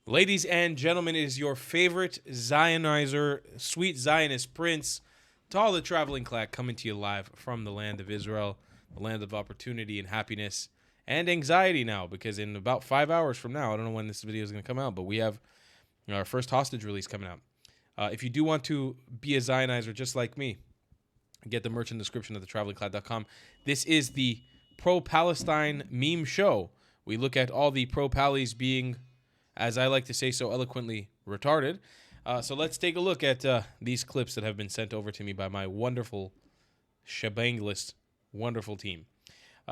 Ladies and gentlemen, it is your favorite Zionizer, sweet Zionist prince, to all the traveling clack coming to you live from the land of Israel, the land of opportunity and happiness and anxiety now, because in about 5 hours from now, I don't know when this video is going to come out, but we have our first hostage release coming out. If you do want to be a Zionizer just like me, get the merch in the description at thetravelingclad.com. This is the pro-Palestine meme show. We look at all the pro-Pallies being, as I like to say so eloquently, retarded. So let's take a look at these clips that have been sent over to me by my wonderful, shebangless, wonderful team.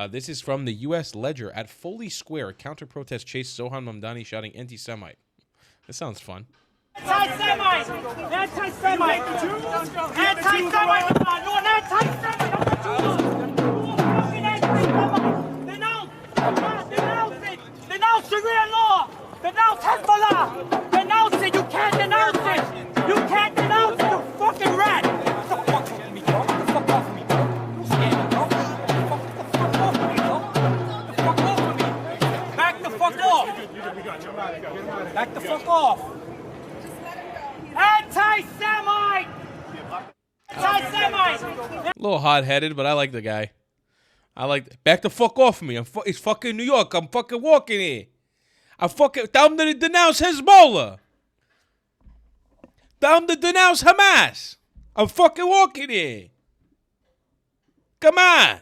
This is from the U.S. Ledger at Foley Square. Counter-protest chase Zohan Mamdani shouting anti-Semite. This sounds fun. Anti-Semite! Anti-Semite! Anti-Semite! No, an anti-Semite! Denounce it! Denounce Sharia law! Denounce Hezbollah! Denounce it! You can't denounce it! You can't denounce it, you fucking rat! Get the fuck off me, bro! Get the fuck off me, bro! You scared me, bro? Get the fuck off me, bro! Get the fuck off of me! Back the fuck off! Back the fuck off! Anti-Semite! Anti-Semite! A little hot-headed, but I like the guy. Back the fuck off me. It's fucking New York. I'm fucking walking here. Tell them to denounce Hezbollah. Tell them to denounce Hamas. I'm fucking walking here. Come on.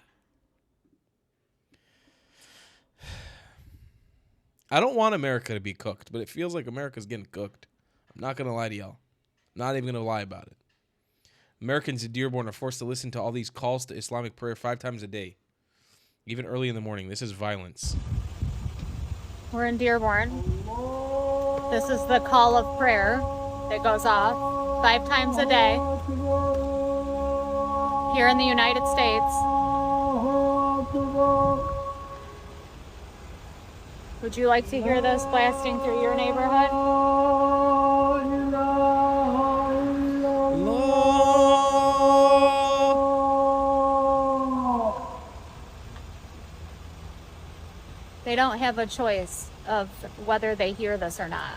I don't want America to be cooked, but it feels like America's getting cooked. I'm not going to lie to y'all. Not even going to lie about it. Americans in Dearborn are forced to listen to all these calls to Islamic prayer 5 times a day. Even early in the morning. This is violence. We're in Dearborn. This is the call of prayer that goes off 5 times a day here in the United States. Would you like to hear this blasting through your neighborhood? They don't have a choice of whether they hear this or not.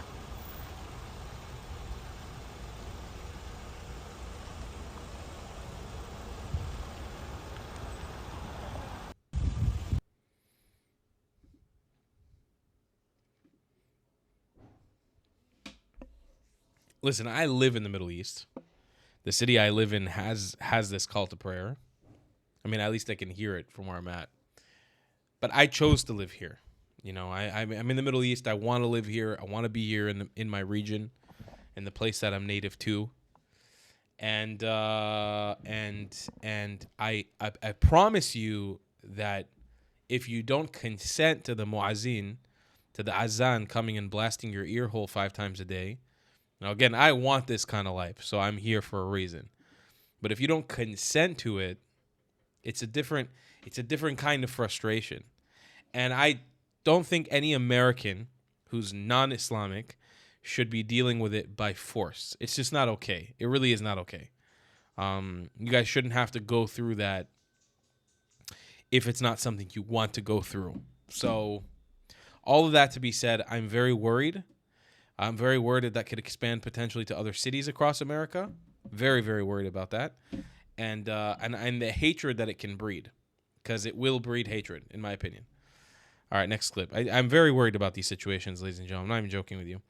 Listen, I live in the Middle East. The city I live in has this call to prayer. I mean, at least I can hear it from where I'm at. But I chose to live here. You know, I'm in the Middle East. I want to live here. I want to be here in my region, in the place that I'm native to. And I promise you that if you don't consent to the muazzin, to the azan coming and blasting your ear hole 5 times a day. Now, again, I want this kind of life, so I'm here for a reason. But if you don't consent to it, it's a different kind of frustration. And I don't think any American who's non-Islamic should be dealing with it by force. It's just not okay. It really is not okay. You guys shouldn't have to go through that if it's not something you want to go through. So all of that to be said, I'm very worried. I'm very worried that could expand potentially to other cities across America. Very, very worried about that. And the hatred that it can breed, because it will breed hatred, in my opinion. All right, next clip. I'm very worried about these situations, ladies and gentlemen. I'm not even joking with you.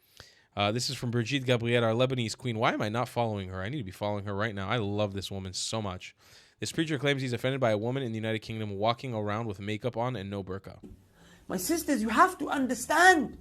This is from Brigitte Gabrielle, our Lebanese queen. Why am I not following her? I need to be following her right now. I love this woman so much. This preacher claims he's offended by a woman in the United Kingdom walking around with makeup on and no burqa. My sisters, you have to understand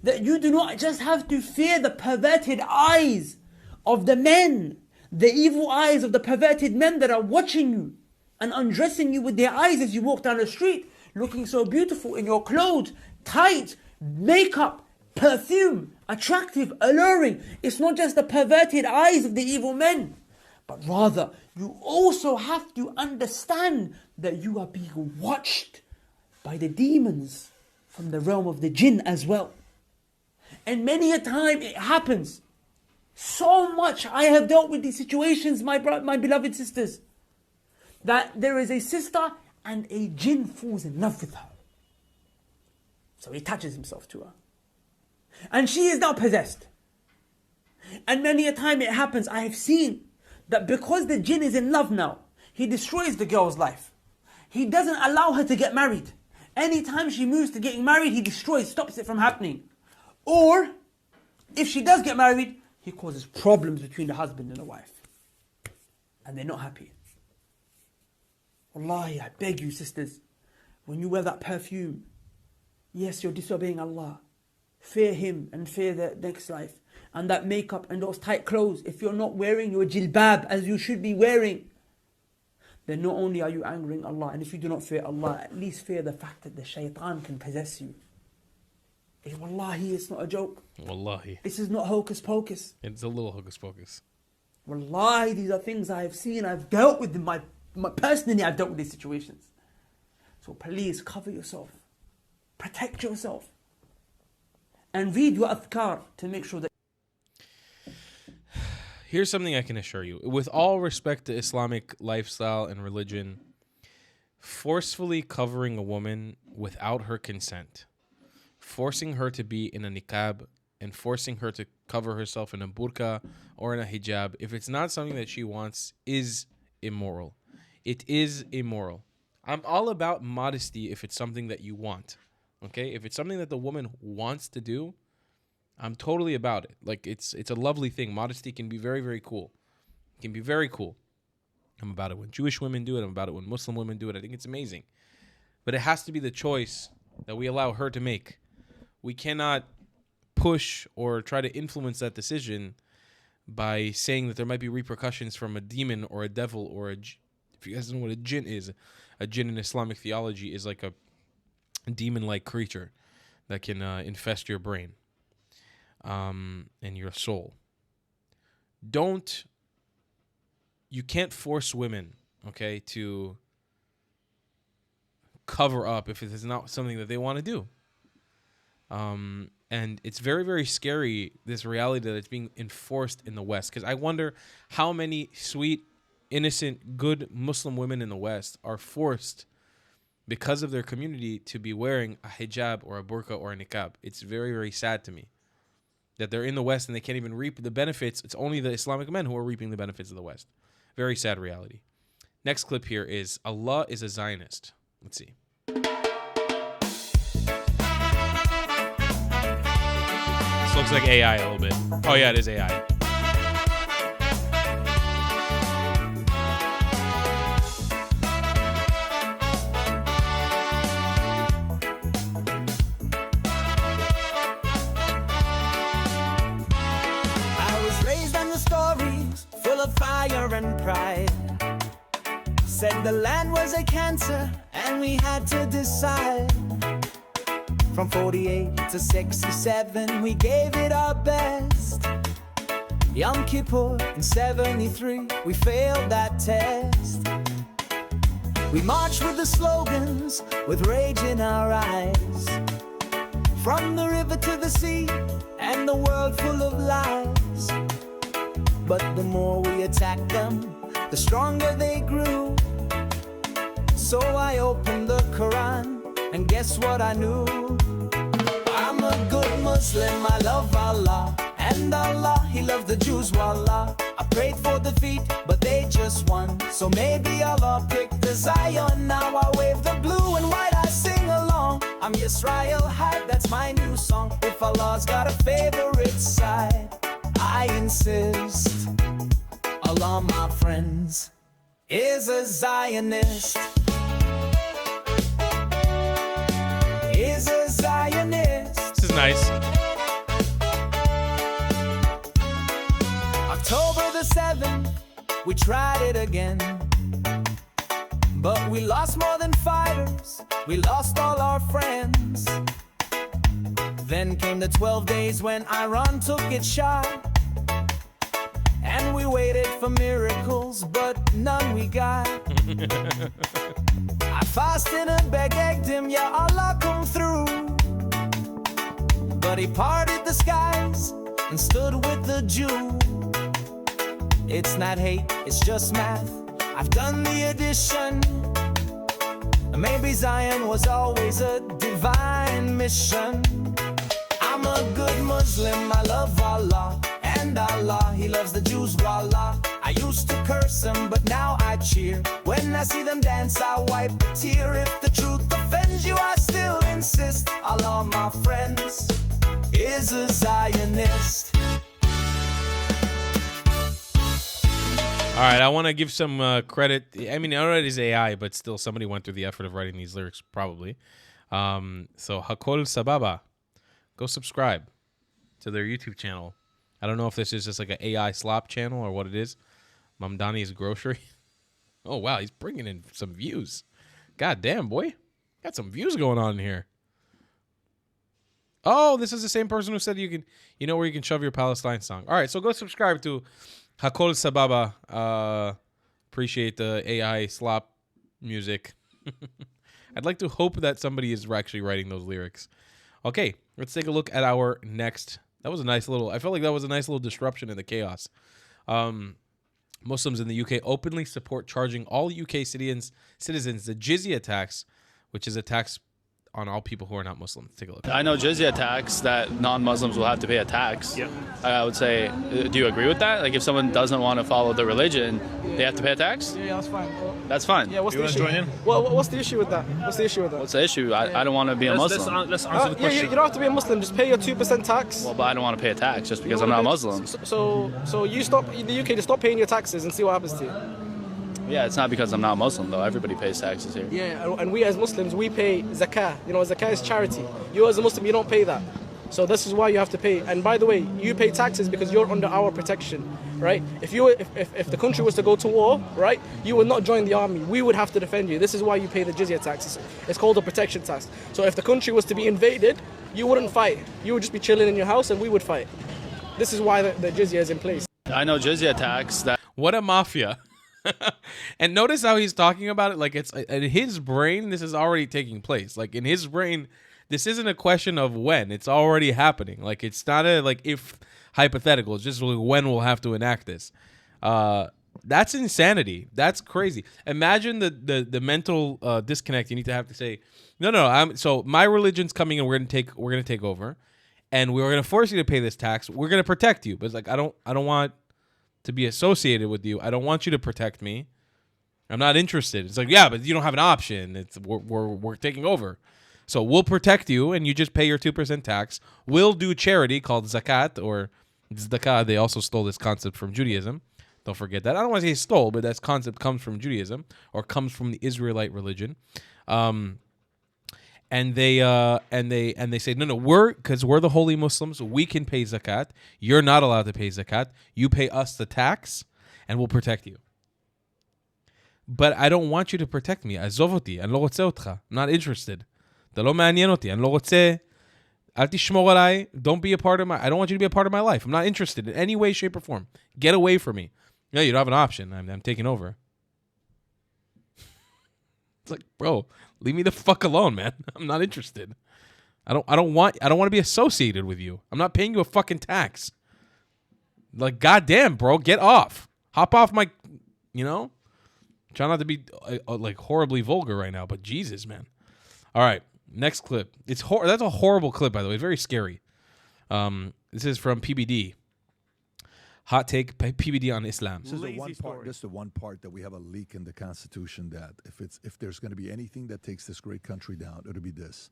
that you do not just have to fear the perverted eyes of the men, the evil eyes of the perverted men that are watching you and undressing you with their eyes as you walk down the street, looking so beautiful in your clothes, tight, makeup, perfume, attractive, alluring. It's not just the perverted eyes of the evil men, but rather you also have to understand that you are being watched by the demons from the realm of the jinn as well. And many a time it happens. So much I have dealt with these situations, my beloved sisters, that there is a sister and a jinn falls in love with her. So he attaches himself to her. And she is now possessed. And many a time it happens, I have seen that because the jinn is in love now, he destroys the girl's life. He doesn't allow her to get married. Anytime she moves to getting married, he destroys, stops it from happening. Or, if she does get married, he causes problems between the husband and the wife. And they're not happy. Wallahi, I beg you sisters, when you wear that perfume, yes, you're disobeying Allah. Fear Him and fear the next life. And that makeup and those tight clothes, if you're not wearing your jilbab as you should be wearing, then not only are you angering Allah, and if you do not fear Allah, at least fear the fact that the shaitan can possess you. Wallahi, it's not a joke. Wallahi. This is not hocus pocus. It's a little hocus pocus. Wallahi, these are things I have seen, I've dealt with them. Personally, I've dealt with these situations. So please, cover yourself. Protect yourself. And read your adhkar to make sure that... Here's something I can assure you. With all respect to Islamic lifestyle and religion, forcefully covering a woman without her consent, forcing her to be in a niqab, and forcing her to cover herself in a burqa or in a hijab, if it's not something that she wants, is immoral. It is immoral. I'm all about modesty if it's something that you want. Okay? If it's something that the woman wants to do, I'm totally about it. Like, it's a lovely thing. Modesty can be very, very cool. It can be very cool. I'm about it when Jewish women do it. I'm about it when Muslim women do it. I think it's amazing. But it has to be the choice that we allow her to make. We cannot push or try to influence that decision by saying that there might be repercussions from a demon or a devil or if you guys don't know what a jinn is, a jinn in Islamic theology is like a demon-like creature that can infest your brain and your soul. You can't force women, okay, to cover up if it is not something that they want to do. And it's very, very scary, this reality that it's being enforced in the West. Because I wonder how many sweet, innocent, good Muslim women in the West are forced because of their community to be wearing a hijab or a burqa or a niqab. It's very, very sad to me that they're in the West and they can't even reap the benefits. It's only the Islamic men who are reaping the benefits of the West. Very sad reality. Next clip here is Allah is a Zionist. Let's see. This looks like AI a little bit. Oh yeah, it is AI. I was raised on the stories full of fire and pride. Said the land was a cancer and we had to decide. From 48 to 67, we gave it our best. Yom Kippur in 73, we failed that test. We marched with the slogans, with rage in our eyes. From the river to the sea, and the world full of lies. But the more we attacked them, the stronger they grew. So I opened the Quran, and guess what I knew? I'm a good Muslim, I love Allah. And Allah, He loved the Jews, wallah. I prayed for defeat, but they just won. So maybe Allah picked the Zion. Now I wave the blue and white, I sing along. I'm Yisrael Hype, that's my new song. If Allah's got a favorite side, I insist. Allah, my friends, is a Zionist. Is a Zionist. This is nice. October the 7th, we tried it again. But we lost more than fighters, we lost all our friends. Then came the 12 days when Iran took its shot. And we waited for miracles, but none we got. I fasted and begged Him, Ya Allah, come through. But He parted the skies and stood with the Jew. It's not hate, it's just math. I've done the addition. Maybe Zion was always a divine mission. I'm a a good Muslim, I love Allah. And Allah, He loves the Jews, wallah. I used to curse them, but now I cheer. When I see them dance, I wipe a tear. If the truth offends you, I still insist. Allah, my friends, is a Zionist. All right, I want to give some credit. I mean, I know it is AI, but still somebody went through the effort of writing these lyrics, probably. So Hakol Sababa, go subscribe to their YouTube channel. I don't know if this is just like an AI slop channel or what it is. Mamdani's Grocery. Oh, wow, he's bringing in some views. God damn, boy. Got some views going on in here. Oh, this is the same person who said you know where you can shove your Palestine song. All right, so go subscribe to Hakol Sababa. Appreciate the AI slop music. I'd like to hope that somebody is actually writing those lyrics. Okay, let's take a look at our next. That was a nice little. I felt like that was a nice little disruption in the chaos. Muslims in the UK openly support charging all UK citizens the jizya tax, which is a tax on all people who are not Muslim. Take a look. I know jizya tax, that non-Muslims will have to pay a tax. Yep. I would say, do you agree with that? Like if someone doesn't want to follow the religion, they have to pay a tax? Yeah, that's fine. That's fine. Yeah, what's the issue? Well, what's the issue with that? What's the issue with that? What's the issue? I don't want to be a Muslim. Let's answer the question. You don't have to be a Muslim. Just pay your 2% tax. Well, but I don't want to pay a tax just because I'm not Muslim. So you stop in the UK. Just stop paying your taxes and see what happens to you. Yeah, it's not because I'm not Muslim, though. Everybody pays taxes here. Yeah, and we as Muslims, we pay zakah. You know, zakah is charity. You as a Muslim, you don't pay that. So this is why you have to pay. And by the way, you pay taxes because you're under our protection, right? If the country was to go to war, right, you would not join the army. We would have to defend you. This is why you pay the jizya tax. It's called a protection tax. So if the country was to be invaded, you wouldn't fight. You would just be chilling in your house and we would fight. This is why the jizya is in place. I know jizya tax. What a mafia. And notice how he's talking about it like it's in his brain. This is already taking place. Like in his brain, this isn't a question of when. It's already happening. Like it's not a like if hypothetical. It's just like when we'll have to enact this. That's insanity. That's crazy. Imagine the mental disconnect you need to have to say, no. So my religion's coming and we're gonna take over, and we're gonna force you to pay this tax. We're gonna protect you, but it's like I don't want to be associated with you. I don't want you to protect me. I'm not interested. It's like, yeah, but you don't have an option. We're taking over. So we'll protect you and you just pay your 2% tax. We'll do charity called zakat or tzedakah. They also stole this concept from Judaism. Don't forget that. I don't want to say stole, but that concept comes from Judaism or comes from the Israelite religion. And they say, no, because we're the holy Muslims, we can pay zakat. You're not allowed to pay zakat. You pay us the tax, and we'll protect you. But I don't want you to protect me. Azovoti, אני לא רוצה אותך. I'm not interested. אתה לא מעניין אותי. אני לא רוצה. אל תשמור עליי. Don't be a part of my. I don't want you to be a part of my life. I'm not interested in any way, shape, or form. Get away from me. No, you don't have an option. I'm taking over. It's like, bro, leave me the fuck alone, man. I'm not interested. I don't want to be associated with you. I'm not paying you a fucking tax. Like, goddamn, bro, get off. Hop off my, Try not to be like horribly vulgar right now, but Jesus, man. All right, next clip. That's a horrible clip, by the way. It's very scary. This is from PBD. Hot take, PBD on Islam. This is the one part that we have a leak in the Constitution that if there's going to be anything that takes this great country down, it'll be this.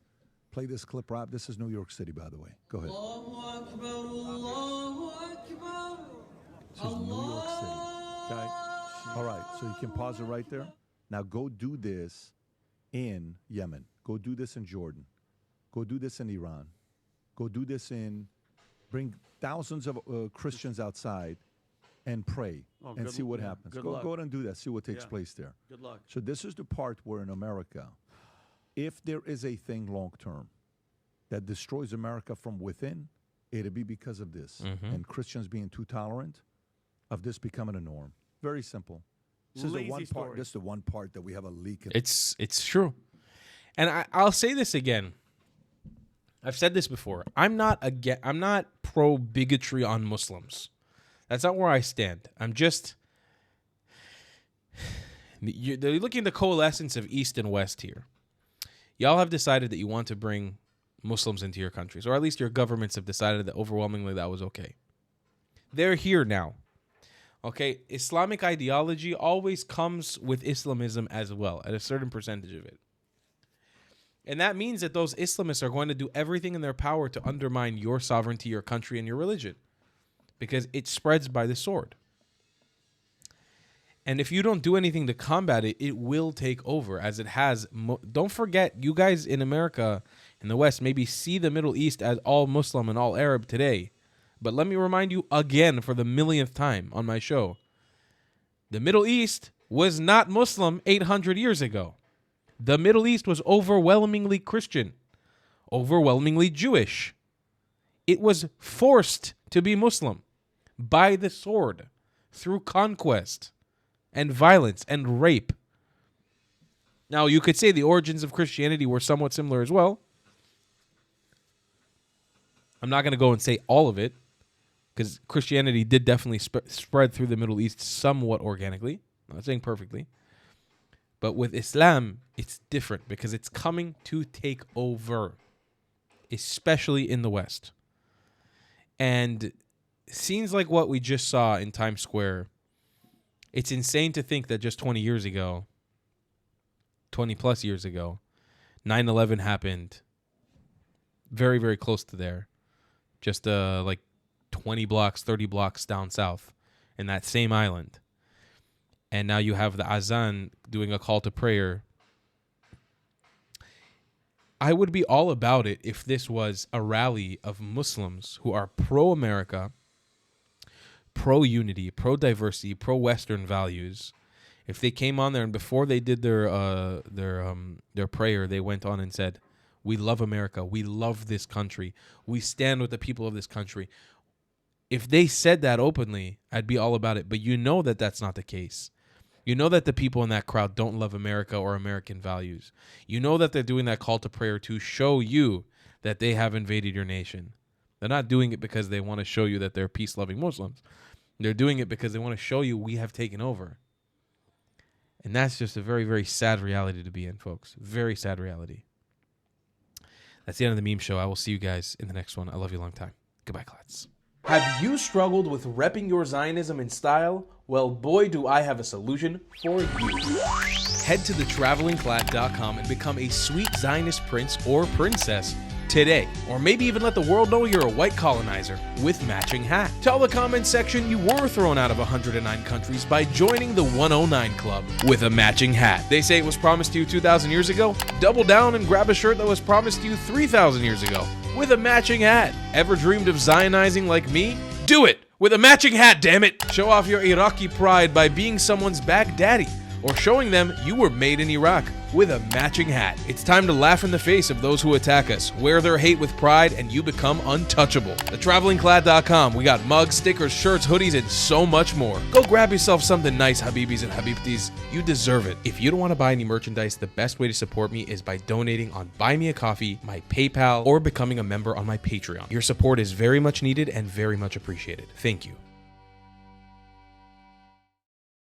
Play this clip, Rob. This is New York City, by the way. Go ahead. This is New York City. Okay. All right. So you can pause it right there. Now go do this in Yemen. Go do this in Jordan. Go do this in Iran. Go do this bring thousands of Christians outside and pray and see what happens. Go ahead and do that. See what takes place there. Good luck. So this is the part where in America, if there is a thing long term that destroys America from within, it'll be because of this. Mm-hmm. And Christians being too tolerant of this becoming a norm. Very simple. This is the one part that we have a leak in. It's true. And I'll say this again. I've said this before. I'm not pro bigotry on Muslims. That's not where I stand. I'm just they're looking at the coalescence of East and West here. Y'all have decided that you want to bring Muslims into your countries, or at least your governments have decided that overwhelmingly that was okay. They're here now. Okay, Islamic ideology always comes with Islamism as well, at a certain percentage of it. And that means that those Islamists are going to do everything in their power to undermine your sovereignty, your country, and your religion, because it spreads by the sword. And if you don't do anything to combat it, it will take over, as it has. Don't forget, you guys in America, in the West, maybe see the Middle East as all Muslim and all Arab today. But let me remind you again for the millionth time on my show. The Middle East was not Muslim 800 years ago. The Middle East was overwhelmingly Christian, overwhelmingly Jewish. It was forced to be Muslim by the sword, through conquest and violence and rape. Now, you could say the origins of Christianity were somewhat similar as well. I'm not going to go and say all of it, because Christianity did definitely spread through the Middle East somewhat organically. I'm not saying perfectly. But with Islam, it's different because it's coming to take over, especially in the West. And scenes like what we just saw in Times Square, it's insane to think that just 20 years ago, 20 plus years ago, 9/11 happened very, very close to there. Just like 20 blocks, 30 blocks down south in that same island. And now you have the Azan doing a call to prayer. I would be all about it if this was a rally of Muslims who are pro-America, pro-unity, pro-diversity, pro-Western values. If they came on there and before they did their prayer, they went on and said, "We love America. We love this country. We stand with the people of this country." If they said that openly, I'd be all about it. But you know that that's not the case. You know that the people in that crowd don't love America or American values. You know that they're doing that call to prayer to show you that they have invaded your nation. They're not doing it because they want to show you that they're peace-loving Muslims. They're doing it because they want to show you we have taken over. And that's just a very, very sad reality to be in, folks. Very sad reality. That's the end of the meme show. I will see you guys in the next one. I love you a long time. Goodbye, Klats. Have you struggled with repping your Zionism in style? Well, boy, do I have a solution for you. Head to thetravelingclad.com and become a sweet Zionist prince or princess today. Or maybe even let the world know you're a white colonizer with matching hat. Tell the comments section you were thrown out of 109 countries by joining the 109 Club with a matching hat. They say it was promised to you 2,000 years ago? Double down and grab a shirt that was promised to you 3,000 years ago with a matching hat. Ever dreamed of Zionizing like me? Do it with a matching hat, damn it! Show off your Iraqi pride by being someone's Baghdadi, or showing them you were made in Iraq with a matching hat. It's time to laugh in the face of those who attack us. Wear their hate with pride and you become untouchable. TheTravelingClad.com. We got mugs, stickers, shirts, hoodies, and so much more. Go grab yourself something nice, Habibis and Habibtis. You deserve it. If you don't want to buy any merchandise, the best way to support me is by donating on Buy Me a Coffee, my PayPal, or becoming a member on my Patreon. Your support is very much needed and very much appreciated. Thank you.